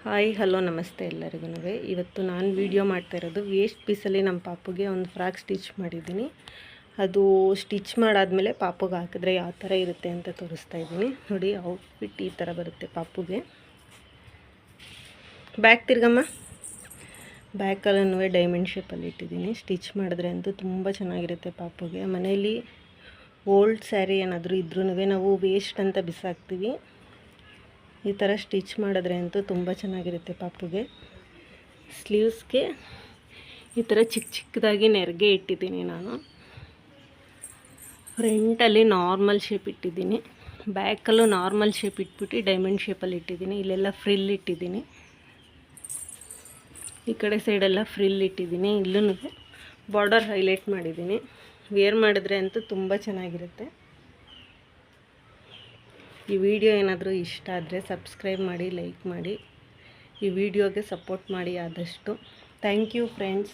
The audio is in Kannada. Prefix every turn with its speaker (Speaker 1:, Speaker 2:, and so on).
Speaker 1: ಹಾಯ್ ಹಲೋ ನಮಸ್ತೆ ಎಲ್ಲರಿಗೂ. ಇವತ್ತು ನಾನು ವಿಡಿಯೋ ಮಾಡ್ತಾ ಇರೋದು ವೇಸ್ಟ್ ಪೀಸಲ್ಲಿ ನಮ್ಮ ಪಾಪುಗೆ ಒಂದು ಫ್ರಾಕ್ ಸ್ಟಿಚ್ ಮಾಡಿದ್ದೀನಿ. ಅದು ಸ್ಟಿಚ್ ಮಾಡಾದಮೇಲೆ ಪಾಪುಗೆ ಹಾಕಿದ್ರೆ ಯಾವ ಥರ ಇರುತ್ತೆ ಅಂತ ತೋರಿಸ್ತಾ ಇದ್ದೀನಿ. ನೋಡಿ, ಔಟ್ಫಿಟ್ ಈ ಥರ ಬರುತ್ತೆ ಪಾಪುಗೆ. ಬ್ಯಾಕ್ ತಿರ್ಗಮ್ಮ. ಬ್ಯಾಕಲ್ಲೂ ಡೈಮಂಡ್ ಶೇಪಲ್ಲಿ ಇಟ್ಟಿದ್ದೀನಿ. ಸ್ಟಿಚ್ ಮಾಡಿದ್ರೆ ಅಂತೂ ತುಂಬ ಚೆನ್ನಾಗಿರುತ್ತೆ ಪಾಪುಗೆ. ಮನೇಲಿ ಓಲ್ಡ್ ಸ್ಯಾರಿ ಏನಾದರೂ ಇದ್ರೂ ನಾವು ವೇಸ್ಟ್ ಅಂತ ಬಿಸಾಕ್ತೀವಿ. ಈ ಥರ ಸ್ಟಿಚ್ ಮಾಡಿದ್ರೆ ಅಂತೂ ತುಂಬ ಚೆನ್ನಾಗಿರುತ್ತೆ ಪಾಪುಗೆ. ಸ್ಲೀವ್ಸ್ಗೆ ಈ ಥರ ಚಿಕ್ಕ ಚಿಕ್ಕದಾಗಿ ನೆರಿಗೆ ಇಟ್ಟಿದ್ದೀನಿ ನಾನು. ಫ್ರಂಟಲ್ಲಿ ನಾರ್ಮಲ್ ಶೇಪ್ ಇಟ್ಟಿದ್ದೀನಿ, ಬ್ಯಾಕಲ್ಲೂ ನಾರ್ಮಲ್ ಶೇಪ್ ಇಟ್ಬಿಟ್ಟು ಡೈಮಂಡ್ ಶೇಪಲ್ಲಿ ಇಟ್ಟಿದ್ದೀನಿ. ಇಲ್ಲೆಲ್ಲ ಫ್ರಿಲ್ ಇಟ್ಟಿದ್ದೀನಿ, ಈ ಕಡೆ ಸೈಡೆಲ್ಲ ಫ್ರಿಲ್ ಇಟ್ಟಿದ್ದೀನಿ. ಇಲ್ಲೂ ಬಾರ್ಡರ್ ಹೈಲೈಟ್ ಮಾಡಿದ್ದೀನಿ. ವೇರ್ ಮಾಡಿದ್ರೆ ಅಂತೂ ತುಂಬ ಚೆನ್ನಾಗಿರುತ್ತೆ. ಈ ವಿಡಿಯೋ ಏನಾದರೂ ಇಷ್ಟ ಆದರೆ ಸಬ್ಸ್ಕ್ರೈಬ್ ಮಾಡಿ, ಲೈಕ್ ಮಾಡಿ, ಈ ವಿಡಿಯೋಗೆ ಸಪೋರ್ಟ್ ಮಾಡಿ ಆದಷ್ಟು. Thank you friends.